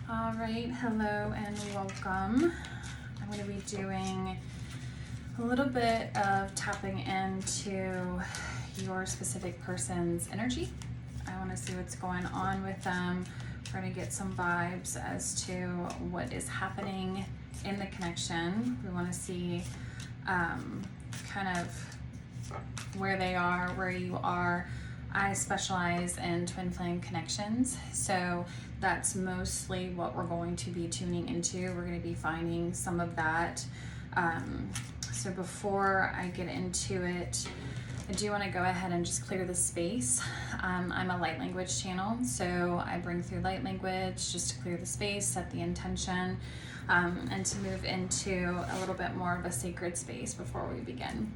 All right, hello and welcome. I'm going to be doing a little bit of tapping into your specific person's energy. I want to see what's going on with them. We're going to get some vibes as to what is happening in the connection. We want to see kind of where they are, where you are. I specialize in twin flame connections, so that's mostly what we're going to be tuning into. We're going to be finding some of that. So before I get into it, I do want to go ahead and just clear the space. I'm a light language channel, so I bring through light language just to clear the space, set the intention, and to move into a little bit more of a sacred space before we begin.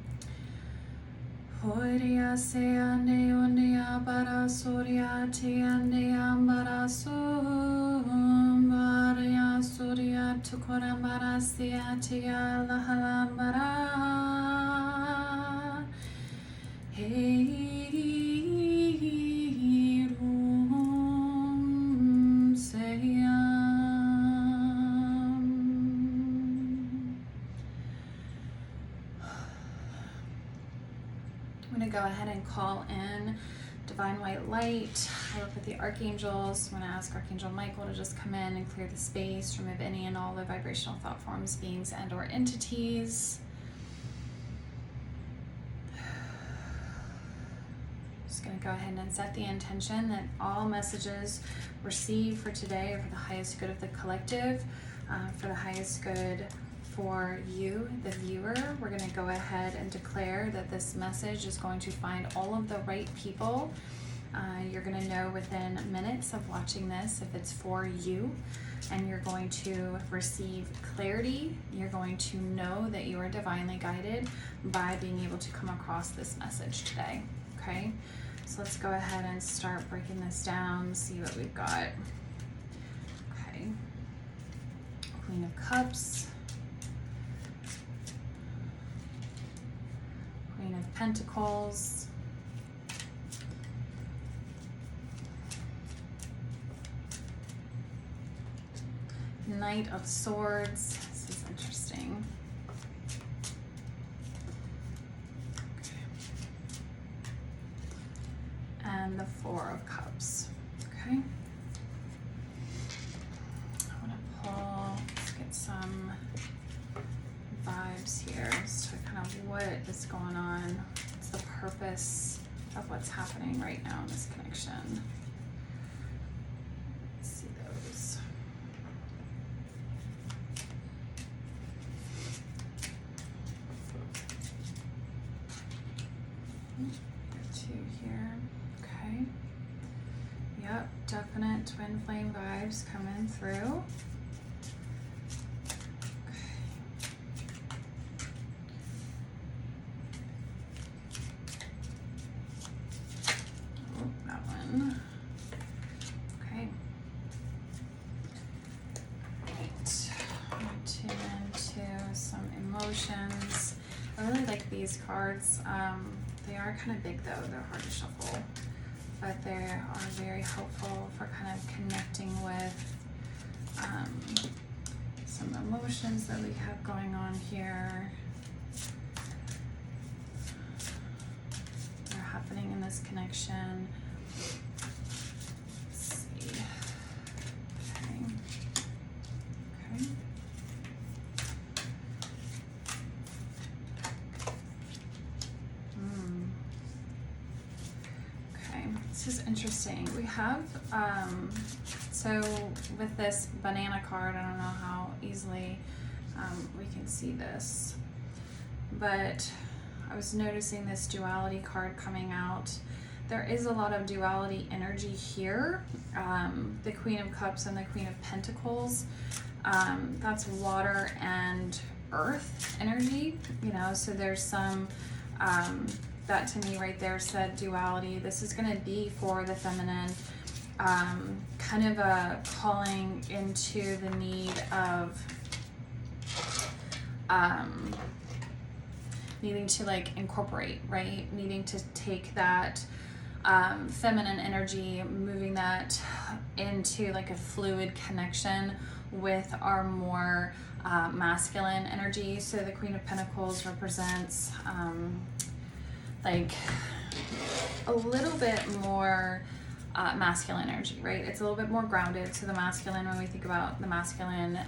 Horia se ande ondia bara soria te ande ambara sum baria soria tukora mara sia te la halambara hey rum sayam. I'm going to go ahead and call in divine white light. I work with the archangels. I'm going to ask Archangel Michael to just come in and clear the space, remove any and all the vibrational thought forms, beings, and or entities. Just going to go ahead and set the intention that all messages received for today are for the highest good of the collective, for the highest good for you, the viewer. We're going to go ahead and declare that this message is going to find all of the right people. You're going to know within minutes of watching this if it's for you, and you're going to receive clarity. You're going to know that you are divinely guided by being able to come across this message today. Okay, so let's go ahead and start breaking this down, see what we've got. Okay, Queen of Cups, Queen of Pentacles, Knight of Swords. This is interesting. Okay. And the Four of Cups. Okay. I want to pull, let's get some vibes here as to kind of what is going on. What's the purpose of what's happening right now in this connection? Let's see those. Got two here. Okay. Yep, definite twin flame vibes coming through. Okay. Right. I'm going to tune into some emotions. I really like these cards. They are kind of big though, they're hard to shuffle, but they are very helpful for kind of connecting with some emotions that we have going on here. They're happening in this connection. Let's see. Okay. Okay. Okay, this is interesting. We have, so with this banana card, I don't know how easily we can see this, but I was noticing this duality card coming out. There is a lot of duality energy here. The Queen of Cups and the Queen of Pentacles, that's water and earth energy, you know, so there's some, that to me right there said duality. This is going to be for the feminine, kind of a calling into the need of needing to like incorporate, right? Needing to take that feminine energy, moving that into like a fluid connection with our more masculine energy. So the Queen of Pentacles represents like a little bit more masculine energy, right? It's a little bit more grounded. So the masculine, when we think about the masculine,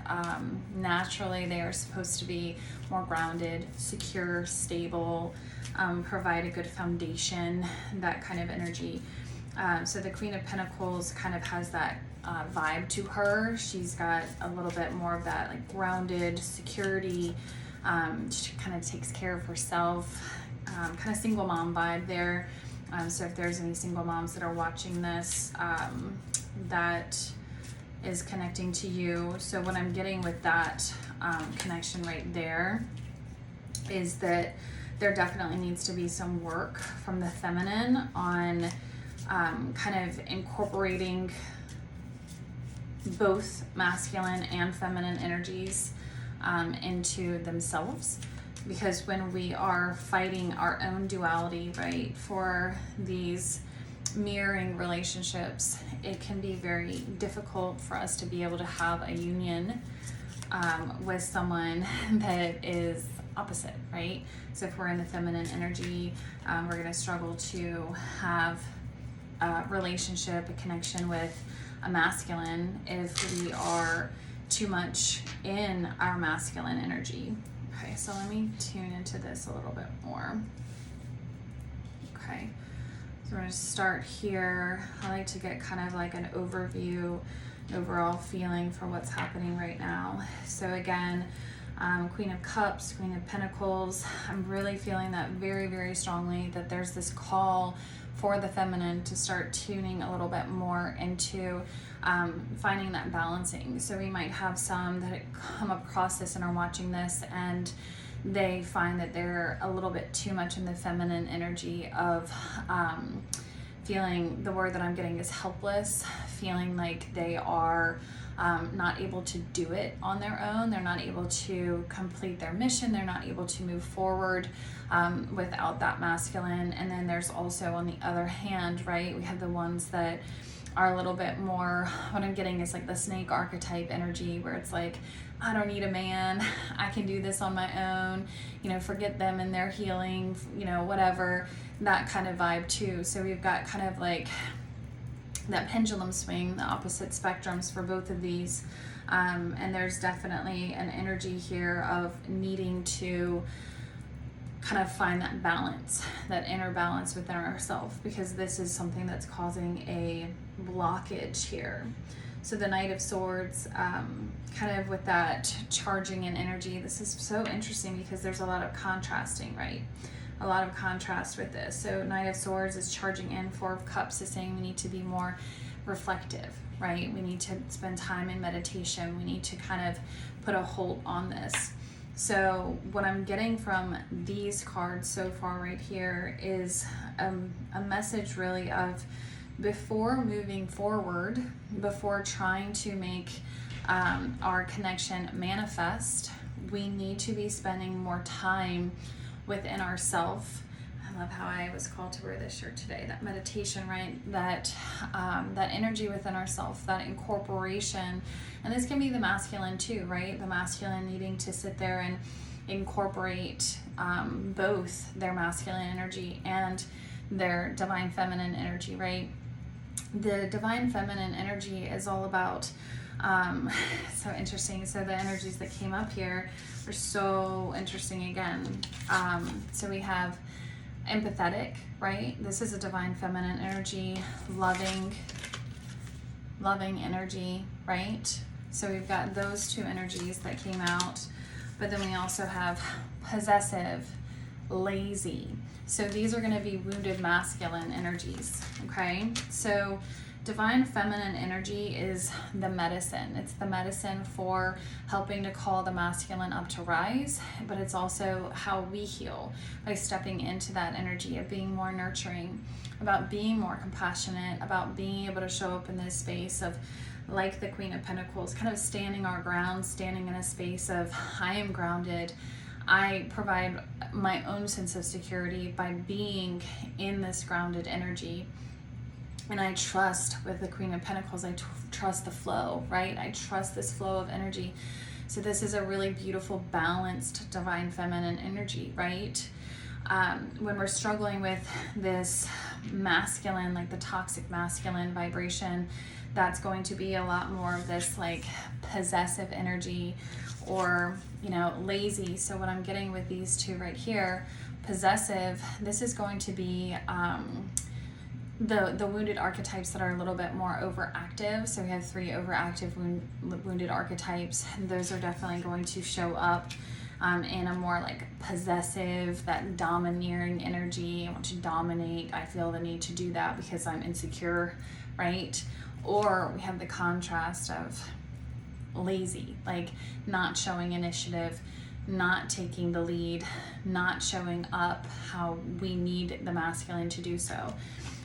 naturally they are supposed to be more grounded, secure, stable, provide a good foundation, that kind of energy. So the Queen of Pentacles kind of has that vibe to her. She's got a little bit more of that like grounded security. She kind of takes care of herself, kind of single mom vibe there. So if there's any single moms that are watching this, that is connecting to you. So what I'm getting with that connection right there is that there definitely needs to be some work from the feminine on kind of incorporating both masculine and feminine energies into themselves. Because when we are fighting our own duality, right, for these mirroring relationships, it can be very difficult for us to be able to have a union with someone that is opposite, right? So if we're in the feminine energy, we're going to struggle to have a relationship, a connection with a masculine if we are too much in our masculine energy. Okay, so let me tune into this a little bit more. Okay, so we're going to start here. I like to get kind of like an overview, overall feeling for what's happening right now. So again, Queen of Cups, Queen of Pentacles, I'm really feeling that very, very strongly, that there's this call for the feminine to start tuning a little bit more into finding that balancing. So we might have some that come across this and are watching this, and they find that they're a little bit too much in the feminine energy of feeling, the word that I'm getting is helpless, feeling like they are not able to do it on their own. They're not able to complete their mission. They're not able to move forward without that masculine. And then there's also, on the other hand, right, we have the ones that are a little bit more, what I'm getting is like the snake archetype energy, where it's like, I don't need a man, I can do this on my own, you know, forget them and their healing, you know, whatever, that kind of vibe too. So we've got kind of like that pendulum swing, the opposite spectrums for both of these. And there's definitely an energy here of needing to kind of find that balance, that inner balance within ourselves, because this is something that's causing a blockage here. So the Knight of Swords, kind of with that charging in energy, this is so interesting because there's a lot of contrasting, right? A lot of contrast with this. So Knight of Swords is charging in. Four of Cups is saying we need to be more reflective, right? We need to spend time in meditation. We need to kind of put a hold on this. So what I'm getting from these cards so far right here is a message really of, before moving forward, before trying to make our connection manifest, we need to be spending more time within ourselves. I love how I was called to wear this shirt today, that meditation, right? That energy within ourselves, that incorporation. And this can be the masculine too, right? The masculine needing to sit there and incorporate both their masculine energy and their divine feminine energy, right? The divine feminine energy is all about, so interesting. So the energies that came up here are so interesting again. So we have empathetic, right? This is a divine feminine energy, loving energy, right? So we've got those two energies that came out, but then we also have possessive, lazy. So these are going to be wounded masculine energies, okay? So divine feminine energy is the medicine. It's the medicine for helping to call the masculine up to rise, but it's also how we heal by stepping into that energy of being more nurturing, about being more compassionate, about being able to show up in this space of, like the Queen of Pentacles, kind of standing our ground, standing in a space of, I am grounded, I provide my own sense of security by being in this grounded energy. And I trust with the Queen of Pentacles, I trust the flow, right? I trust this flow of energy. So this is a really beautiful, balanced, divine feminine energy, right? When we're struggling with this masculine, like the toxic masculine vibration, that's going to be a lot more of this like possessive energy, or, you know, lazy. So what I'm getting with these two right here, possessive, this is going to be the wounded archetypes that are a little bit more overactive. So we have 3 overactive wounded archetypes, and those are definitely going to show up in a more like possessive, that domineering energy. I want to dominate. I feel the need to do that because I'm insecure, right? Or we have the contrast of lazy, like not showing initiative, not taking the lead, not showing up how we need the masculine to do so.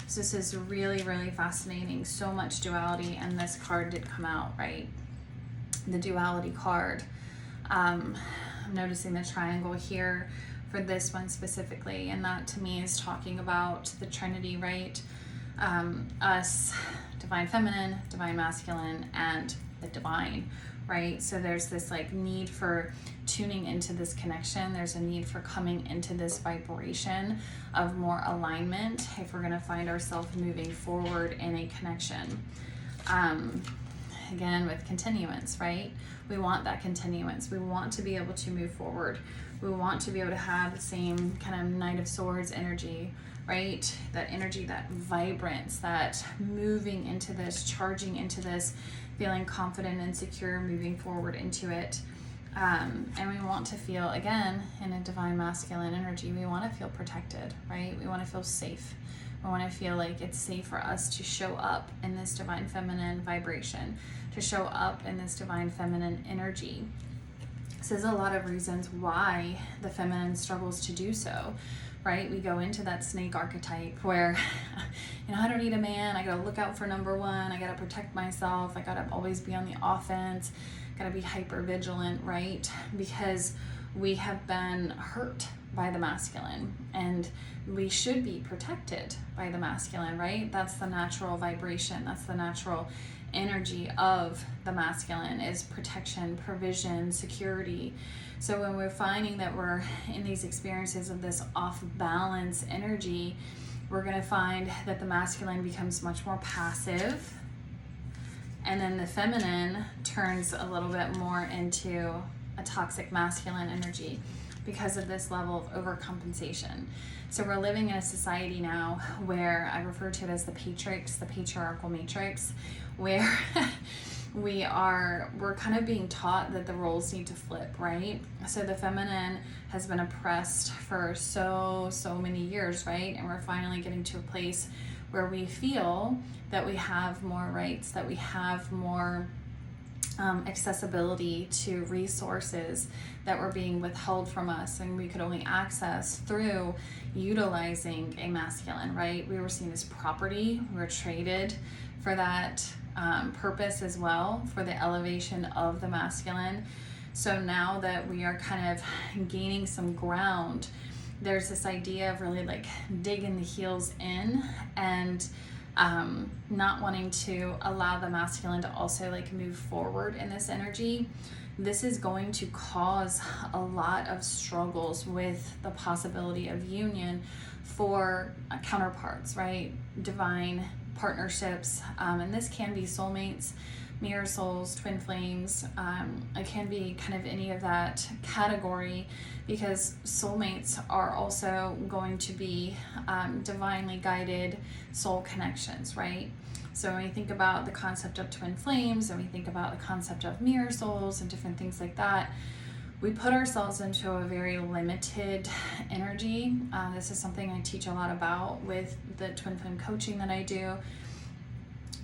So this is really, really fascinating. So much duality, and this card did come out, right? The duality card. I'm noticing the triangle here for this one specifically, and that to me is talking about the Trinity, right? Us, divine feminine, divine masculine, and the divine, right? So there's this like need for tuning into this connection. There's a need for coming into this vibration of more alignment if we're going to find ourselves moving forward in a connection. Again, with continuance, right? We want that continuance. We want to be able to move forward. We want to be able to have the same kind of Knight of Swords energy, right? That energy, that vibrance, that moving into this, charging into this, feeling confident and secure, moving forward into it. And we want to feel, again, in a divine masculine energy, we want to feel protected, right? We want to feel safe. We want to feel like it's safe for us to show up in this divine feminine vibration, to show up in this divine feminine energy. So there's a lot of reasons why the feminine struggles to do so, right? We go into that snake archetype where, you know, I don't need a man. I got to look out for number one. I got to protect myself. I got to always be on the offense. Got to be hyper vigilant, right? Because we have been hurt by the masculine, and we should be protected by the masculine, right? That's the natural vibration. That's the natural energy of the masculine, is protection, provision, security. So when we're finding that we're in these experiences of this off balance energy, we're going to find that the masculine becomes much more passive, and then the feminine turns a little bit more into a toxic masculine energy because of this level of overcompensation. So we're living in a society now where I refer to it as the matrix, the patriarchal matrix, where we're kind of being taught that the roles need to flip, right? So the feminine has been oppressed for so many years, right? And we're finally getting to a place where we feel that we have more rights, that we have more accessibility to resources that were being withheld from us, and we could only access through utilizing a masculine, right? We were seen as property. We were traded for that purpose as well, for the elevation of the masculine. So now that we are kind of gaining some ground, there's this idea of really like digging the heels in and not wanting to allow the masculine to also like move forward in this energy. This is going to cause a lot of struggles with the possibility of union for counterparts, right? Divine partnerships, and this can be soulmates, mirror souls, twin flames. It can be kind of any of that category, because soulmates are also going to be divinely guided soul connections, right? So when we think about the concept of twin flames, and we think about the concept of mirror souls and different things like that, we put ourselves into a very limited energy. This is something I teach a lot about with the twin flame coaching that I do,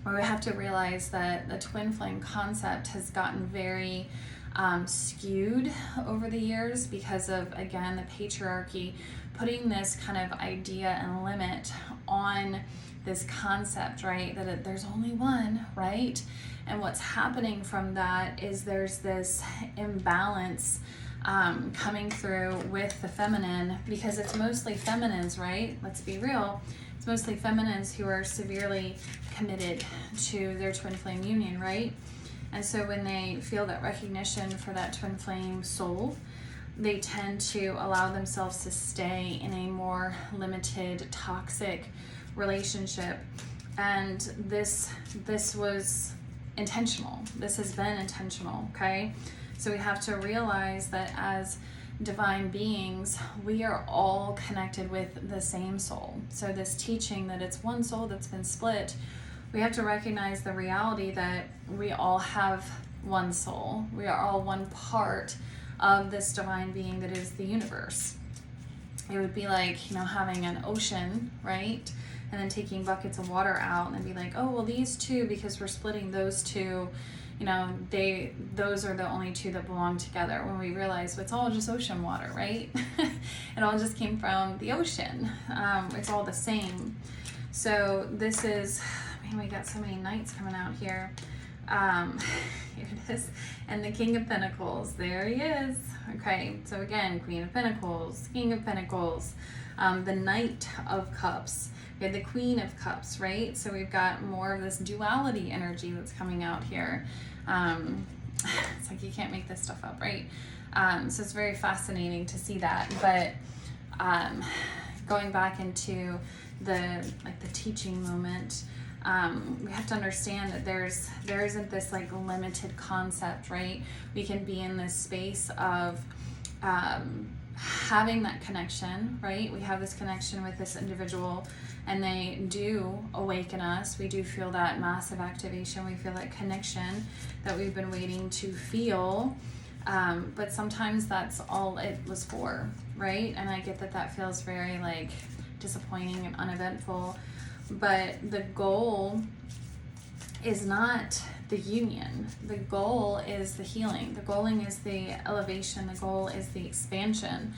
where we have to realize that the twin flame concept has gotten very skewed over the years because of, again, the patriarchy putting this kind of idea and limit on this concept, right? That there's only one, right? And what's happening from that is there's this imbalance coming through with the feminine, because it's mostly feminines, right? Let's be real. It's mostly feminines who are severely committed to their twin flame union, right? And so when they feel that recognition for that twin flame soul, they tend to allow themselves to stay in a more limited, toxic relationship. And this was intentional. This has been intentional, okay? So we have to realize that as divine beings, we are all connected with the same soul. So this teaching that it's one soul that's been split, we have to recognize the reality that we all have one soul. We are all one part of this divine being that is the universe. It would be like, you know, having an ocean, right? And then taking buckets of water out and then be like, oh, well, these two, because we're splitting those two, you know, those are the only two that belong together. When we realize it's all just ocean water, right? It all just came from the ocean. It's all the same. So this is, man, we got so many knights coming out here. Here it is. And the King of Pentacles, there he is. Okay, so again, Queen of Pentacles, King of Pentacles, the Knight of Cups. We have the Queen of Cups, right? So we've got more of this duality energy that's coming out here. It's like you can't make this stuff up, right? So it's very fascinating to see that. But going back into the teaching moment, we have to understand that there isn't this like limited concept, right? We can be in this space of having that connection, right? We have this connection with this individual and they do awaken us. We do feel that massive activation. We feel that connection that we've been waiting to feel. But sometimes that's all it was for, right? And I get that feels very like disappointing and uneventful. But the goal is not the union. The goal is the healing. The goal is the elevation. The goal is the expansion.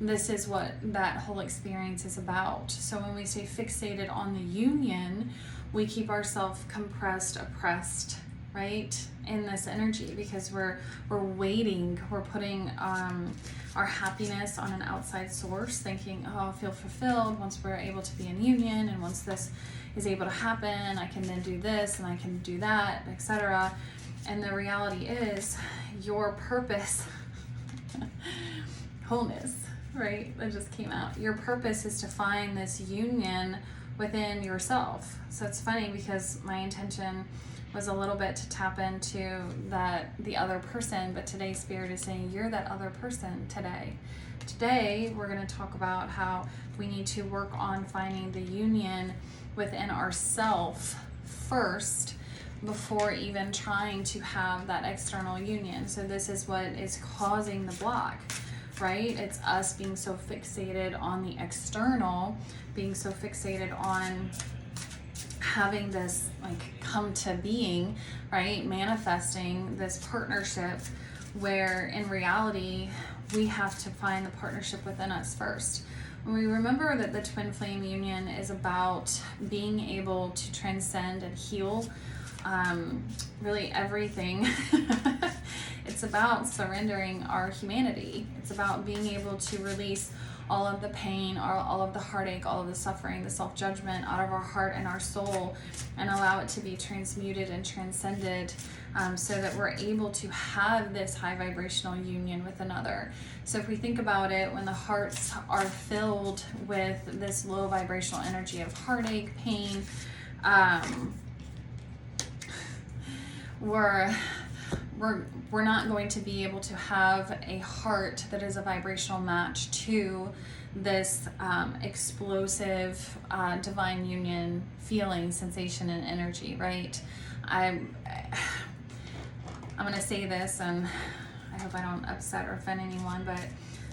This is what that whole experience is about. So when we stay fixated on the union, we keep ourselves compressed, oppressed, right, in this energy, because we're waiting. We're putting our happiness on an outside source, thinking, oh, I'll feel fulfilled once we're able to be in union, and once this is able to happen, I can then do this and I can do that, etc. And the reality is your purpose, wholeness, right? That just came out. Your purpose is to find this union within yourself. So it's funny because my intention was a little bit to tap into the other person, but today's spirit is saying you're that other person today. Today we're going to talk about how we need to work on finding the union within ourself first before even trying to have that external union. So this is what is causing the block, right? It's us being so fixated on the external, being so fixated on having this like come to being, right? Manifesting this partnership, where in reality we have to find the partnership within us first. When we remember that the twin flame union is about being able to transcend and heal really everything. It's about surrendering our humanity. It's about being able to release all of the pain, all of the heartache, all of the suffering, the self-judgment out of our heart and our soul, and allow it to be transmuted and transcended, so that we're able to have this high vibrational union with another. So if we think about it, when the hearts are filled with this low vibrational energy of heartache, pain, we're not going to be able to have a heart that is a vibrational match to this explosive divine union feeling, sensation, and energy, right? I'm going to say this, and I hope I don't upset or offend anyone, but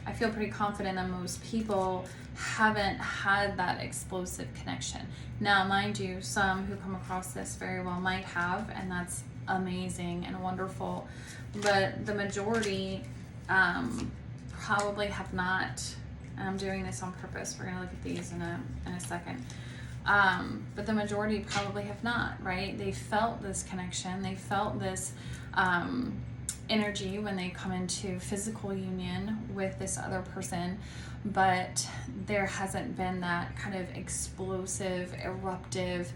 I feel pretty confident that most people haven't had that explosive connection. Now, mind you, some who come across this very well might have, and that's amazing and wonderful, but the majority probably have not. And I'm doing this on purpose. We're going to look at these in a second. But the majority probably have not, right? They felt this connection. They felt this energy when they come into physical union with this other person, but there hasn't been that kind of explosive, eruptive,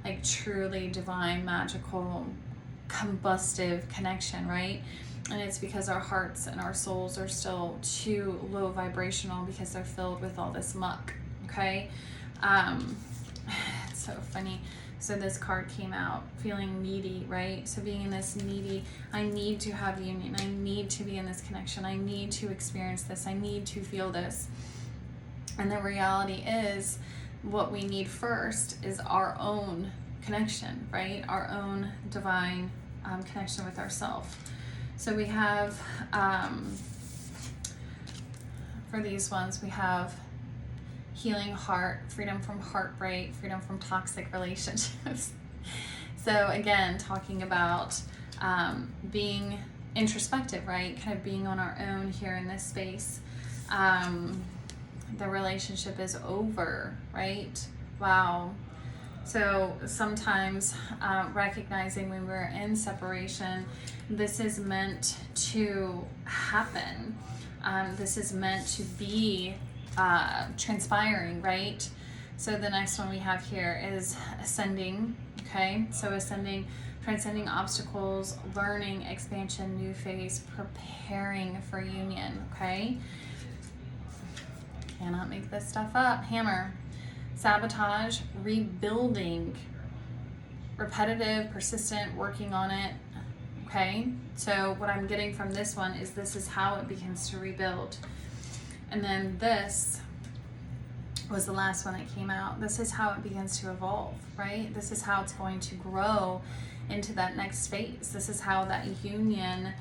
like truly divine, magical, combustive connection, right? And it's because our hearts and our souls are still too low vibrational because they're filled with all this muck, okay? It's so funny. So this card came out, feeling needy, right? So being in this needy, I need to have union. I need to be in this connection. I need to experience this. I need to feel this. And the reality is, what we need first is our own connection, right? Our own divine connection with ourselves. So we have, for these ones, we have healing heart, freedom from heartbreak, freedom from toxic relationships. So again, talking about being introspective, right? Kind of being on our own here in this space. The relationship is over, right? Wow. So sometimes recognizing when we're in separation, this is meant to happen. This is meant to be transpiring, right? So the next one we have here is ascending, okay? So ascending, transcending obstacles, learning, expansion, new phase, preparing for union, okay? Cannot make this stuff up. Hammer. Sabotage, rebuilding, repetitive, persistent, working on it, okay? So what I'm getting from this one is this is how it begins to rebuild. And then this was the last one that came out. This is how it begins to evolve, right? This is how it's going to grow into that next phase. This is how that union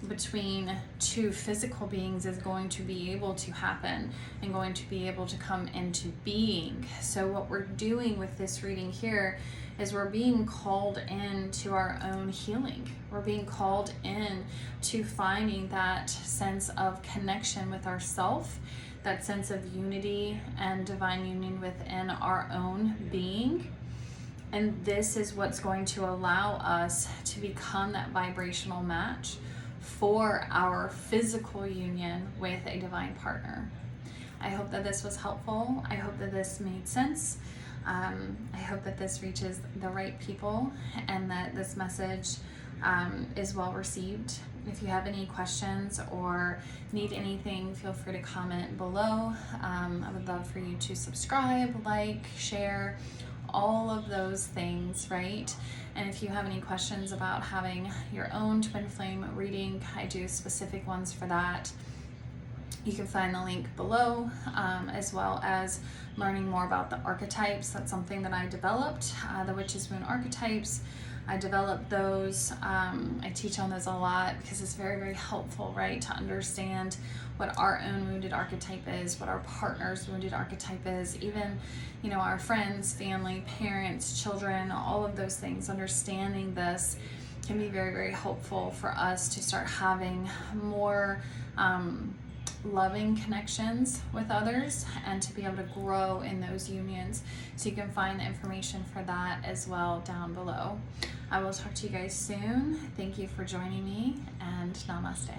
between two physical beings is going to be able to happen and going to be able to come into being. So what we're doing with this reading here is we're being called into our own healing. We're being called in to finding that sense of connection with ourself, that sense of unity and divine union within our own being. And this is what's going to allow us to become that vibrational match for our physical union with a divine partner. I hope that this was helpful. I hope that this made sense. I hope that this reaches the right people and that this message is well received. If you have any questions or need anything, feel free to comment below. I would love for you to subscribe, like, share, all of those things, right? And if you have any questions about having your own twin flame reading, I do specific ones for that. You can find the link below, as well as learning more about the archetypes. That's something that I developed, the Witch's Wound archetypes. I developed those. I teach on those a lot because it's very, very helpful, right, to understand what our own wounded archetype is, what our partner's wounded archetype is, even, you know, our friends, family, parents, children, all of those things. Understanding this can be very, very helpful for us to start having more loving connections with others and to be able to grow in those unions. So you can find the information for that as well down below. I will talk to you guys soon. Thank you for joining me, and namaste.